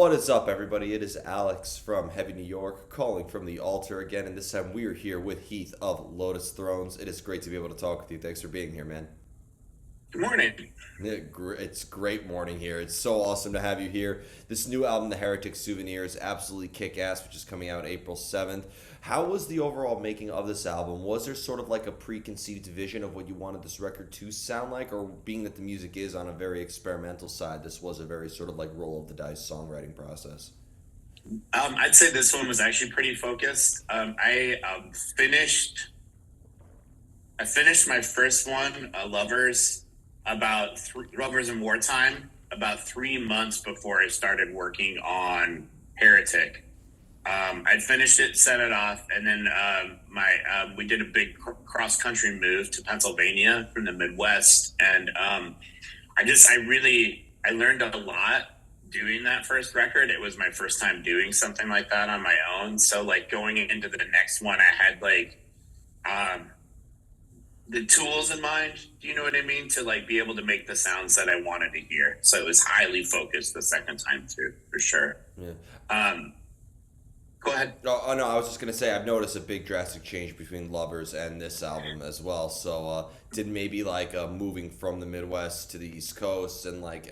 What is up, everybody? It is Alex from Heavy New York, calling from the altar again, and this time we are here with Heath of Lotus Thrones. It is great to be able to talk with you. Thanks for being here, man. Good morning. It's great morning here. It's so awesome to have you here. This new album, The Heretic Souvenir, is absolutely kick-ass, which is coming out April 7th. How was the overall making of this album? Was there sort of like a preconceived vision of what you wanted this record to sound like? Or being that the music is on a very experimental side, this was a very sort of like roll of the dice songwriting process? I'd say this one was actually pretty focused. I finished my first one, Lovers in Wartime, about 3 months before I started working on Heretic. I finished it, set it off, and then we did a big cross country move to Pennsylvania from the Midwest, and I learned a lot doing that first record. It was my first time doing something like that on my own. So like going into the next one, I had um, the tools in mind. Do you know what I mean? To like be able to make the sounds that I wanted to hear. So it was highly focused the second time too, for sure. Yeah. Um, Go ahead. Oh, no, I was just gonna say I've noticed a big drastic change between Lovers and this album as well. So, did maybe like moving from the Midwest to the East Coast and like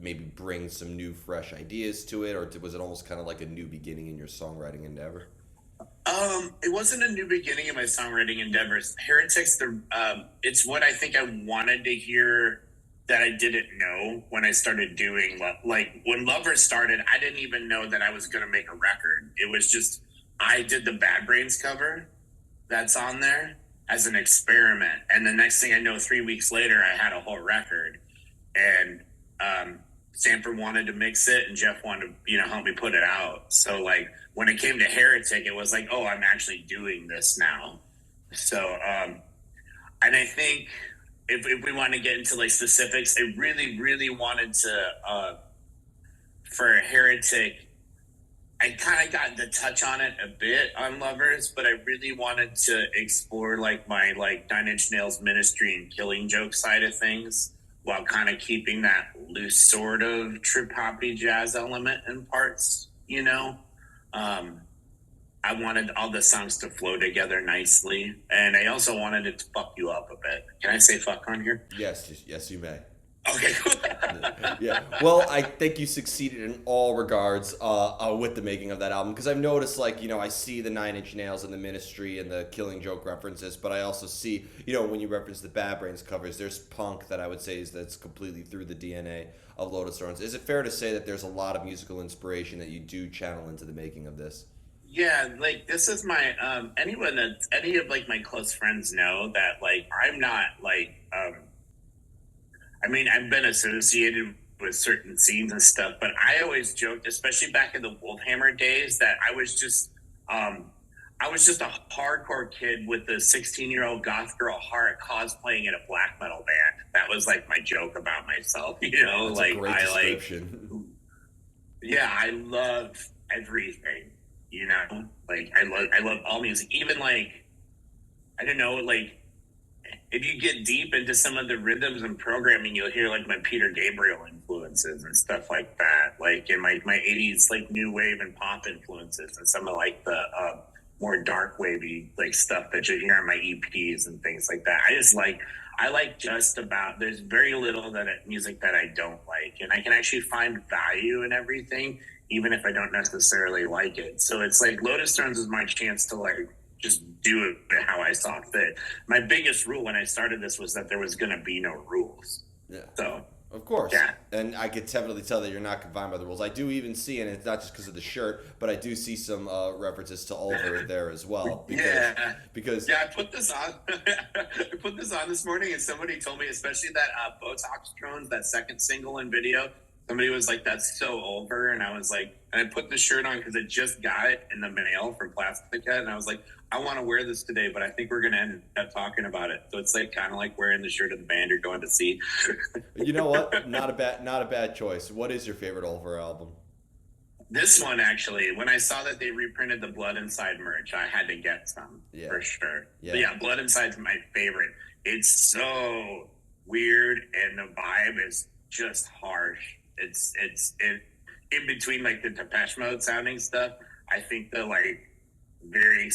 maybe bring some new, fresh ideas to it, or was it almost kind of like a new beginning in your songwriting endeavor? It wasn't a new beginning in my songwriting endeavors. It's what I think I wanted to hear that I didn't know when I started doing like when Lover started. I didn't even know that I was going to make a record. It was just I did the Bad Brains cover that's on there as an experiment, and the next thing I know, 3 weeks later, I had a whole record, and Sanford wanted to mix it, and Jeff wanted to help me put it out. So like when it came to Heretic, it was like, oh, I'm actually doing this now. So and I think if we want to get into like specifics, I really, really wanted to for Heretic. I kind of got the touch on it a bit on Lovers, but I really wanted to explore like my like Nine Inch Nails Ministry and Killing Joke side of things, while kind of keeping that loose sort of trip hoppy jazz element in parts. Um, I wanted all the songs to flow together nicely, and I also wanted it to fuck you up a bit. Can I say fuck on here? Yes, you may. Okay, cool. Yeah. Well, I think you succeeded in all regards with the making of that album because I've noticed, like, I see the Nine Inch Nails and the Ministry and the Killing Joke references, but I also see, when you reference the Bad Brains covers, there's punk that I would say that's completely through the DNA of Lotus Thrones. Is it fair to say that there's a lot of musical inspiration that you do channel into the making of this? Yeah, like this is my any of like my close friends know that like I'm not like I mean, I've been associated with certain scenes and stuff, but I always joked, especially back in the Wolfhammer days, that um, I was just a hardcore kid with a 16-year-old goth girl heart cosplaying in a black metal band. That was like my joke about myself, That's a like great description. yeah, I love everything, like I love all music, even like, I don't know, like if you get deep into some of the rhythms and programming, you'll hear like my Peter Gabriel influences and stuff like that. Like in my 80s, like new wave and pop influences and some of like the more dark wavy like stuff that you hear on my EPs and things like that. I like just about, there's very little music that I don't like. And I can actually find value in everything, even if I don't necessarily like it. So it's like Lotus Thrones is my chance to like just do it how I saw fit. My biggest rule when I started this was that there was going to be no rules. Yeah. So, Of course. yeah. And I could definitely tell that you're not confined by the rules. I do even see, and it's not just because of the shirt, but I do see some references to Ulver there as well. Because Yeah, I put this on. I put this on this morning, and somebody told me, especially that Botox drones, that second single and video. Somebody was like, "That's so Ulver," and I was like, and I put the shirt on because I just got it in the mail from Plastic Head, and I was like, I want to wear this today, but I think we're gonna end up talking about it. So it's like kind of like wearing the shirt of the band you're going to see. you know what? Not a bad choice. What is your favorite Ulver album? This one, actually, when I saw that they reprinted the Blood Inside merch, I had to get some Yeah. for sure. Yeah. But yeah, Blood Inside's my favorite. It's so weird, and the vibe is just harsh. It in between like the Depeche Mode sounding stuff, I think the like very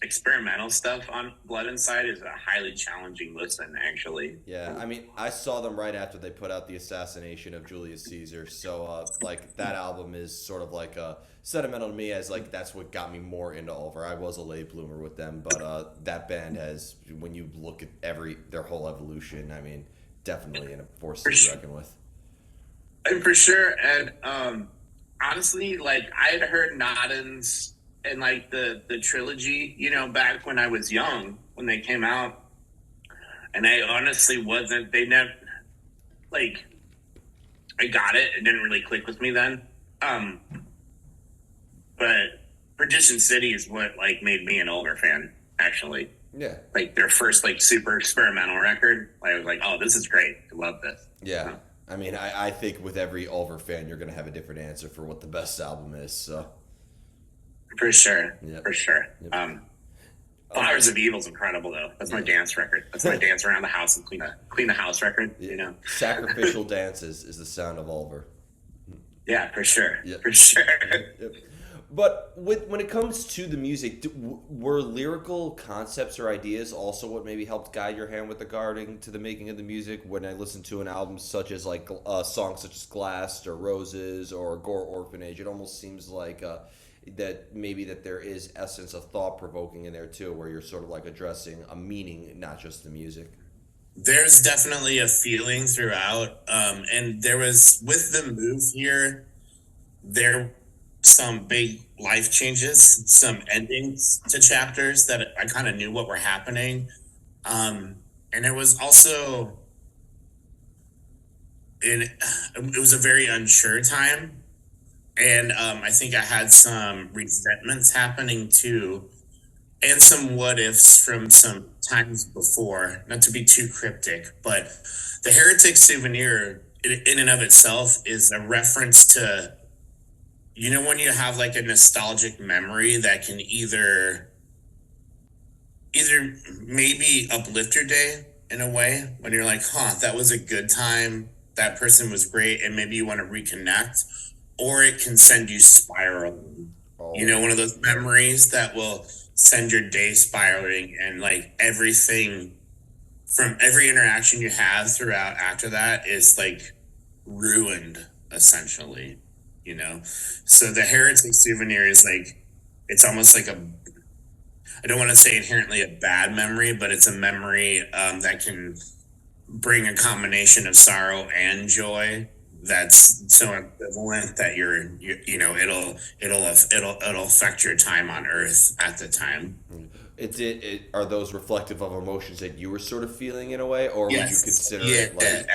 experimental stuff on Blood Inside is a highly challenging listen, actually. Yeah, I mean, I saw them right after they put out the assassination of Julius Caesar, so like that album is sort of like sentimental to me as like that's what got me more into Ulver. I was a late bloomer with them, but that band has, when you look at their whole evolution, I mean, definitely a force to be reckoned with. And for sure, and honestly, like I had heard Noddins and like the trilogy, you know, back when I was young when they came out, and I honestly wasn't. They never like I got it. It didn't really click with me then. But Perdition City is what like made me an Ulver fan. Actually, Yeah. like their first like super experimental record. I was like, oh, this is great. I love this. Yeah. I mean, I think with every Ulver fan, you're going to have a different answer for what the best album is. So, For sure. Yep. For sure. Yep. Flowers of Evil is incredible though. That's my dance record. That's my dance around the house and clean the house record. You know. Sacrificial Dances is the sound of Ulver. Yeah, for sure. Yep. For sure. Yep. But when it comes to the music, were lyrical concepts or ideas also what maybe helped guide your hand with regarding to the making of the music? When I listen to an album such as like songs such as Glassed or Roses or Gore Orphanage, it almost seems like that maybe that there is essence of thought provoking in there too, where you're sort of like addressing a meaning, not just the music. There's definitely a feeling throughout, and there was with the move here, there some big life changes, some endings to chapters that I kind of knew what were happening, and it was also it was a very unsure time, and I think I had some resentments happening too, and some what ifs from some times before. Not to be too cryptic, but the Heretic Souvenir in and of itself is a reference to, you know, when you have like a nostalgic memory that can either maybe uplift your day in a way, when you're like, huh, that was a good time, that person was great, and maybe you want to reconnect, or it can send you spiraling. Oh. You know, one of those memories that will send your day spiraling, and like everything from every interaction you have throughout after that is like ruined essentially, you know. So the Heretic Souvenir is like, it's almost like I don't want to say inherently a bad memory, but it's a memory that can bring a combination of sorrow and joy that's so ambivalent that you know, it'll affect your time on Earth at the time. Are those reflective of emotions that you were sort of feeling in a way, or would you consider it like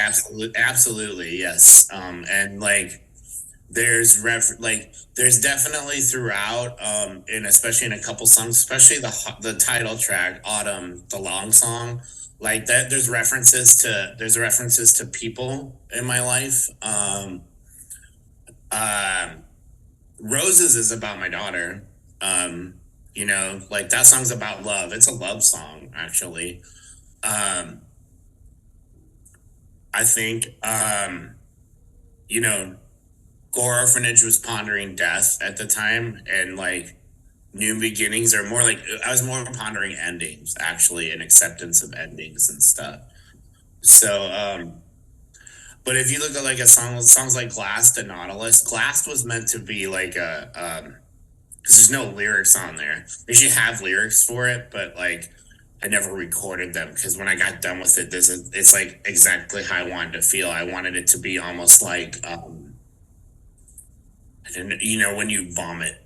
absolutely, yes. And like there's definitely throughout, and especially in a couple songs, especially the title track, Autumn, the long song, like that. There's references to people in my life. Roses is about my daughter. You know, like that song's about love. It's a love song, actually. I think, you know, Gore Orphanage was pondering death at the time, and like new beginnings are more like, I was more pondering endings, actually, and acceptance of endings and stuff. So, but if you look at like songs like Glassed and Nautilus, Glassed was meant to be like because there's no lyrics on there. They should have lyrics for it, but like I never recorded them because when I got done with it, it's like exactly how I wanted to feel. I wanted it to be almost like, you know, when you vomit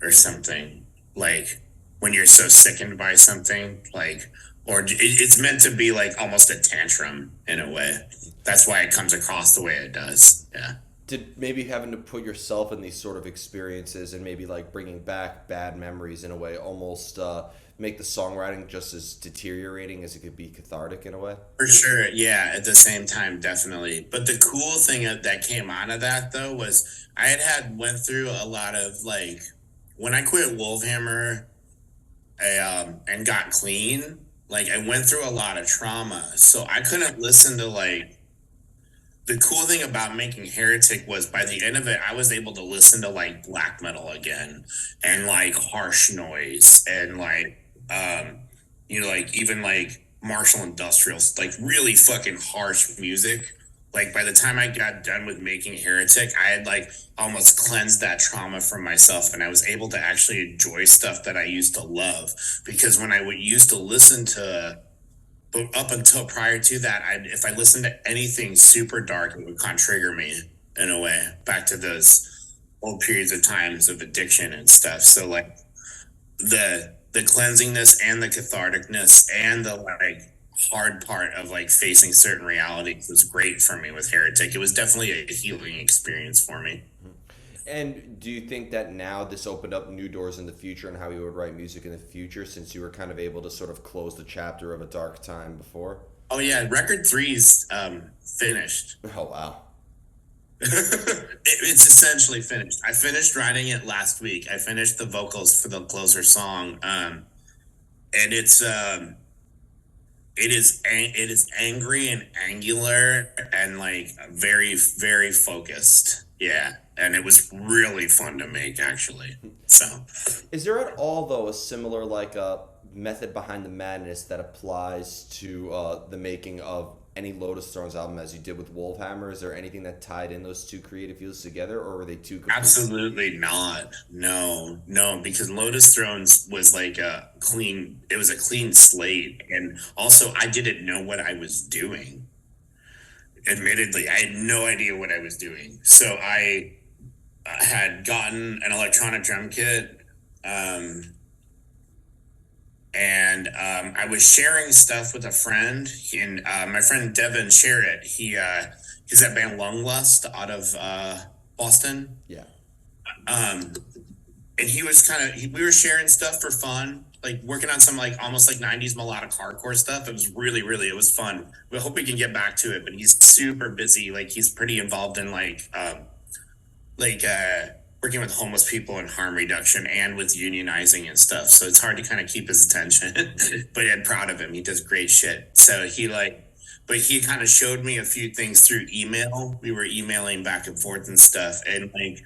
or something, like when you're so sickened by something, like, or it's meant to be like almost a tantrum in a way. That's why it comes across the way it does. Yeah. Did maybe having to put yourself in these sort of experiences and maybe like bringing back bad memories in a way almost make the songwriting just as deteriorating as it could be cathartic in a way? For sure, yeah, at the same time, definitely. But the cool thing that came out of that, though, was I went through a lot of, like, when I quit Wolfhammer and got clean, like, I went through a lot of trauma. So I couldn't listen to, like, the cool thing about making Heretic was by the end of it, I was able to listen to like black metal again and like harsh noise and like, like even like Martial Industrials, like really fucking harsh music. Like by the time I got done with making Heretic, I had like almost cleansed that trauma from myself, and I was able to actually enjoy stuff that I used to love. Because when I would used to listen to, but up until prior to that, if I listened to anything super dark, it would kind of trigger me in a way back to those old periods of times of addiction and stuff. So like the cleansingness and the catharticness and the like hard part of like facing certain realities was great for me with Heretic. It was definitely a healing experience for me. And do you think that now this opened up new doors in the future and how you would write music in the future, since you were kind of able to sort of close the chapter of a dark time before? Oh yeah, record three's finished. Oh, wow. It's essentially finished. I finished writing it last week. I finished the vocals for the closer song, and it is angry and angular and like very very focused. Yeah, and it was really fun to make actually. So, Is there at all, though, a similar method behind the madness that applies to the making of any Lotus Thrones album as you did with Wolfhammer? Is there anything that tied in those two creative fields together, or were they two complete? absolutely not. No, no, because Lotus Thrones was like it was a clean slate. And also, I didn't know what I was doing. Admittedly, I had no idea what I was doing. So I had gotten an electronic drum kit. And I was sharing stuff with a friend, and my friend Devin Sherritt. He's that band Lunglust out of Boston. Yeah. And he was we were sharing stuff for fun, like working on some like almost like 90s melodic hardcore stuff. It was really, it was fun. We hope we can get back to it, but he's super busy. Like he's pretty involved in like working with homeless people and harm reduction and with unionizing and stuff. So it's hard to kind of keep his attention, but I'm proud of him. He does great shit. So but he kind of showed me a few things through email. We were emailing back and forth and stuff. And like,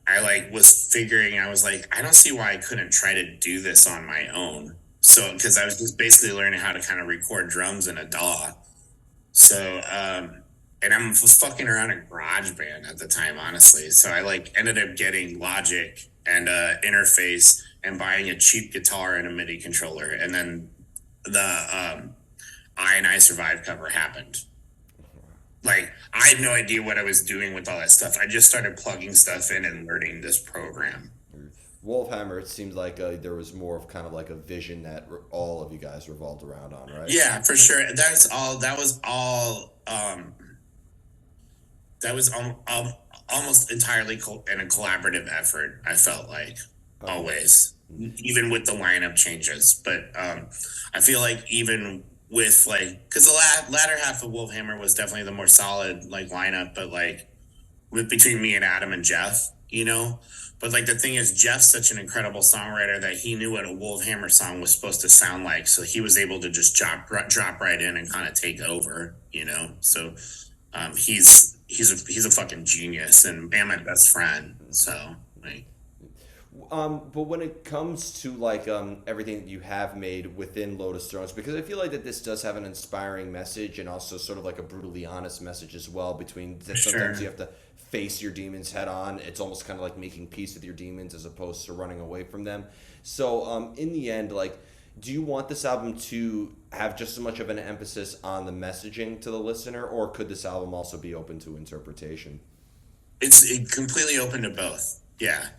I like was figuring, I was like, I don't see why I couldn't try to do this on my own. So, cause I was just basically learning how to kind of record drums in a DAW. So, and I was fucking around in GarageBand at the time, honestly. So I like ended up getting Logic and interface and buying a cheap guitar and a MIDI controller. And then the I and I Survive cover happened. Like I had no idea what I was doing with all that stuff. I just started plugging stuff in and learning this program. Wolfhammer, it seemed like there was more of kind of like a vision that all of you guys revolved around on, right? Yeah, for sure. That was almost entirely in a collaborative effort. I felt like always, even with the lineup changes. But I feel like even with like, because the latter half of Wolfhammer was definitely the more solid like lineup, but like with between me and Adam and Jeff, you know. But like the thing is, Jeff's such an incredible songwriter that he knew what a Wolfhammer song was supposed to sound like, so he was able to just drop right in and kind of take over, you know. So he's a fucking genius and my best friend. So like, but when it comes to like everything that you have made within Lotus Thrones, because I feel like that this does have an inspiring message and also sort of like a brutally honest message as well. Between that sometimes you have to face your demons head on. It's almost kind of like making peace with your demons as opposed to running away from them. So in the end, like, do you want this album to have just as much of an emphasis on the messaging to the listener, or could this album also be open to interpretation? It's completely open to both. Yeah.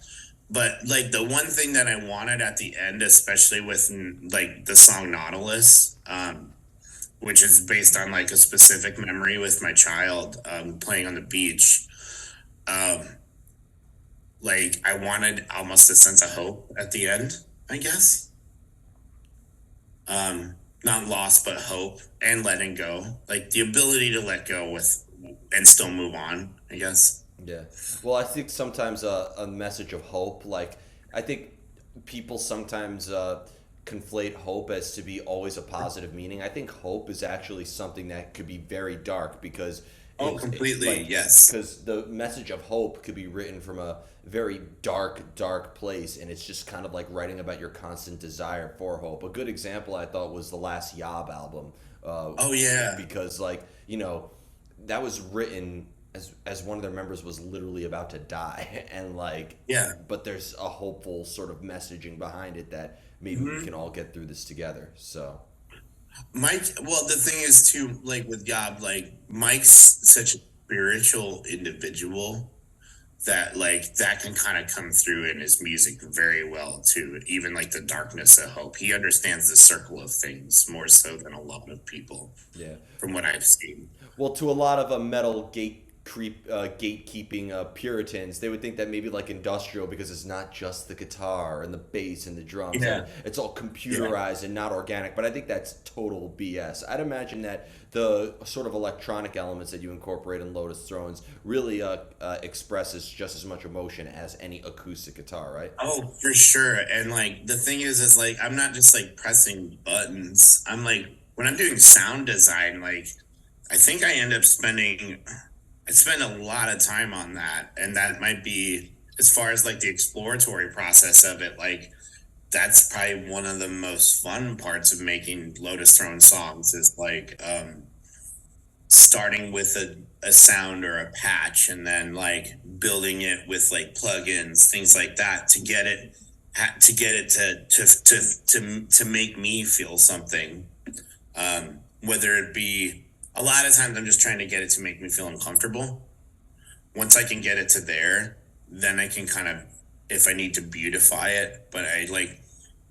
But like the one thing that I wanted at the end, especially with like the song Nautilus, which is based on like a specific memory with my child playing on the beach. Like I wanted almost a sense of hope at the end, I guess. Not loss, but hope and letting go, like the ability to let go with and still move on, I guess. Yeah. Well, I think sometimes a message of hope, like, I think people sometimes conflate hope as to be always a positive meaning. I think hope is actually something that could be very dark because Oh, completely. Yes. because the message of hope could be written from a very dark place, and it's just kind of like writing about your constant desire for hope. A good example I thought was the last Yob album, Oh yeah. because that was written as one of their members was literally about to die, and Yeah. but there's a hopeful sort of messaging behind it that maybe we can all get through this together. So Mike, well, the thing is too, like with Yob, like Mike's such a spiritual individual that like that can kind of come through in his music very well too. Even like the darkness of hope. He understands the circle of things more so than a lot of people, yeah. from what I've seen. Well, to a lot of metal gatekeeping Puritans, they would think that maybe like industrial because it's not just the guitar and the bass and the drums. Yeah. And it's all computerized and not organic. But I think that's total BS. I'd imagine that the sort of electronic elements that you incorporate in Lotus Thrones really expresses just as much emotion as any acoustic guitar, right? Oh, for sure. And like the thing is like I'm not just like pressing buttons. I'm like when I'm doing sound design, like I think I spend a lot of time on that. And that might be as far as like the exploratory process of it, like that's probably one of the most fun parts of making Lotus Throne songs is like starting with a sound or a patch and then like building it with like plugins, things like that to get it to make me feel something. Whether it be a lot of times I'm just trying to get it to make me feel uncomfortable. Once I can get it to there, then I can kind of if I need to beautify it. But I like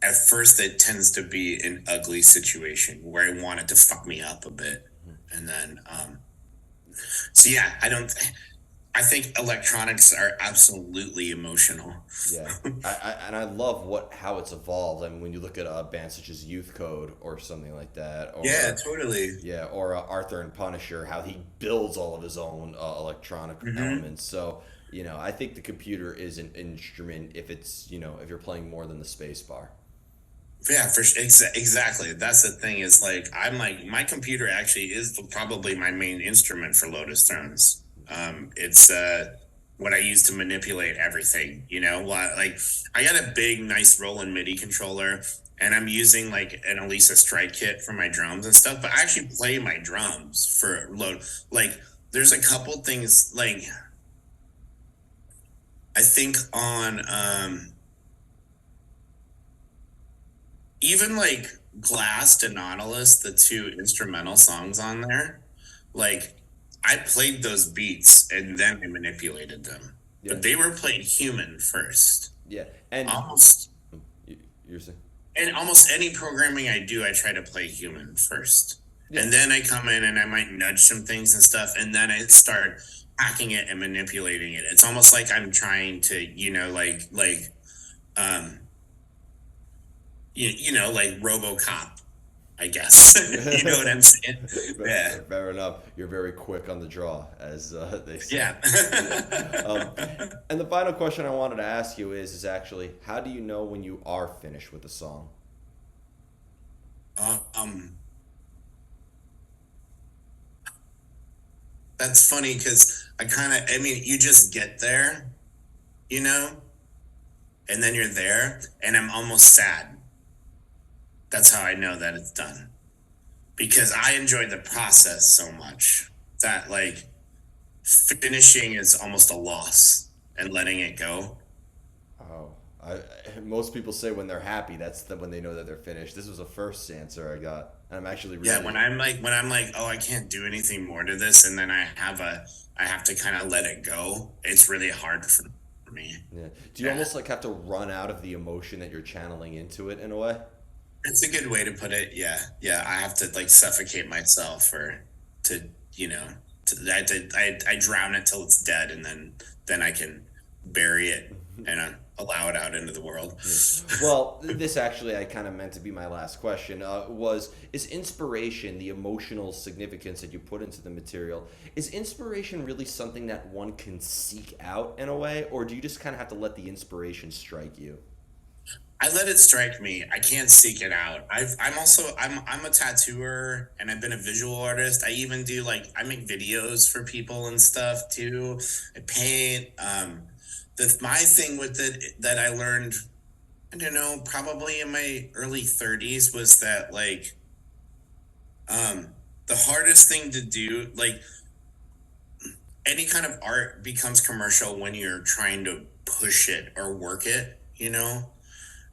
at first it tends to be an ugly situation where I want it to fuck me up a bit. And then so yeah, I think electronics are absolutely emotional. Yeah, and I love how it's evolved. I mean, when you look at bands such as Youth Code or something like that, or Yeah, totally. yeah, or Arthur and Punisher, how he builds all of his own electronic elements. So I think the computer is an instrument if it's if you're playing more than the space bar. Yeah, exactly. That's the thing is like I'm like my computer actually is probably my main instrument for Lotus Thrones. It's what I use to manipulate everything. Like I got a big, nice Roland MIDI controller, and I'm using like an Elisa Strike kit for my drums and stuff. But I actually play my drums for load. Like there's a couple things like I think on even like Glass to Nautilus, the two instrumental songs on there, like I played those beats and then I manipulated them. Yeah. But they were played human first. Yeah, and Almost you're saying. and almost any programming I do, I try to play human first. Yeah. And then I come in and I might nudge some things and stuff, and then I start hacking it and manipulating it. It's almost like I'm trying to, like RoboCop, I guess. You know what I'm saying? Yeah. Fair enough. You're very quick on the draw, as they say. Yeah. And the final question I wanted to ask you is actually, how do you know when you are finished with a song? That's funny because you just get there, and then you're there, and I'm almost sad. That's how I know that it's done. Because I enjoyed the process so much that, like, finishing is almost a loss and letting it go. Oh, most people say when they're happy, that's when they know that they're finished. This was the first answer I got, and I'm actually really... Yeah, when I'm like, oh, I can't do anything more to this, and then I have to kind of let it go. It's really hard for me. Yeah. Do you almost like have to run out of the emotion that you're channeling into it in a way? It's a good way to put it. Yeah. I have to like suffocate myself I drown it till it's dead, and then I can bury it and allow it out into the world. Yeah. Well, this actually I kind of meant to be my last question. Is inspiration, the emotional significance that you put into the material, is inspiration really something that one can seek out in a way, or do you just kind of have to let the inspiration strike you? I let it strike me. I can't seek it out. I'm a tattooer and I've been a visual artist. I even do like I make videos for people and stuff too. I paint. My thing with it that I learned, I don't know, probably in my early 30s was that like um the hardest thing to do, like any kind of art becomes commercial when you're trying to push it or work it,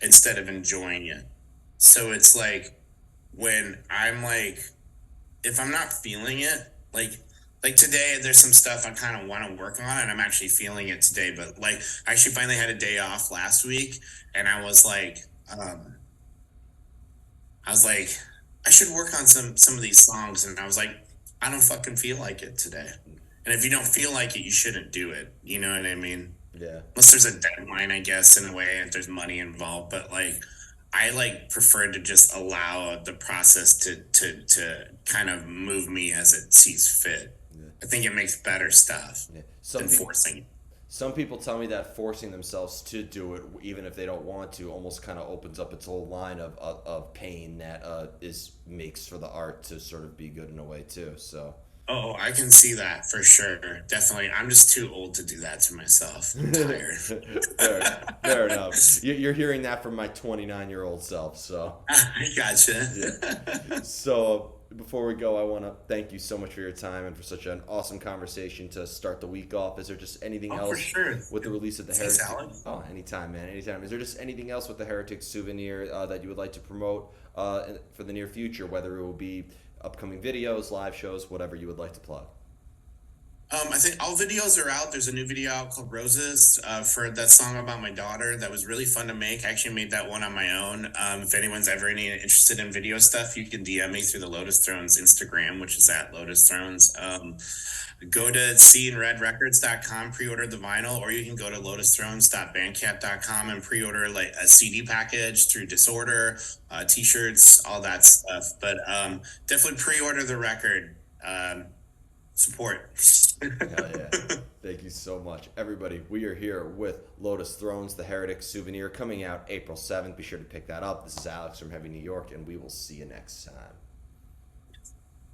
instead of enjoying it. So it's like when I'm like, if I'm not feeling it, like today, there's some stuff I kind of want to work on, and I'm actually feeling it today. But like, I actually finally had a day off last week, and um, I was like, I should work on some of these songs, and I was like, I don't fucking feel like it today. And if you don't feel like it, you shouldn't do it. You know what I mean? Yeah. Unless there's a deadline, I guess, in a way, if there's money involved. But like, I like prefer to just allow the process to kind of move me as it sees fit. Yeah. I think it makes better stuff Yeah. than forcing it. Some people tell me that forcing themselves to do it, even if they don't want to, almost kind of opens up its whole line of pain that makes for the art to sort of be good in a way too. So. Oh, I can see that for sure. Definitely. I'm just too old to do that to myself. I'm tired. Fair enough. You're hearing that from my 29-year-old self. So. I gotcha. Yeah. So before we go, I want to thank you so much for your time and for such an awesome conversation to start the week off. Is there just anything else for sure. with the release of the Thanks, Heretic? Alex. Oh, anytime, man, anytime. Is there just anything else with the Heretic Souvenir that you would like to promote for the near future, whether it will be upcoming videos, live shows, whatever you would like to plug? I think all videos are out. There's a new video out called Roses for that song about my daughter that was really fun to make. I actually made that one on my own. If anyone's ever interested in video stuff, you can DM me through the Lotus Thrones Instagram, which is at Lotus Thrones. Go to seeingredrecords.com, pre-order the vinyl, or you can go to lotusthrones.bandcamp.com and pre-order like a CD package through Disorder, t-shirts, all that stuff. But definitely pre-order the record. Support. Hell yeah. Thank you so much. Everybody, we are here with Lotus Thrones, the Heretic Souvenir, coming out April 7th. Be sure to pick that up. This is Alex from Heavy New York, and we will see you next time.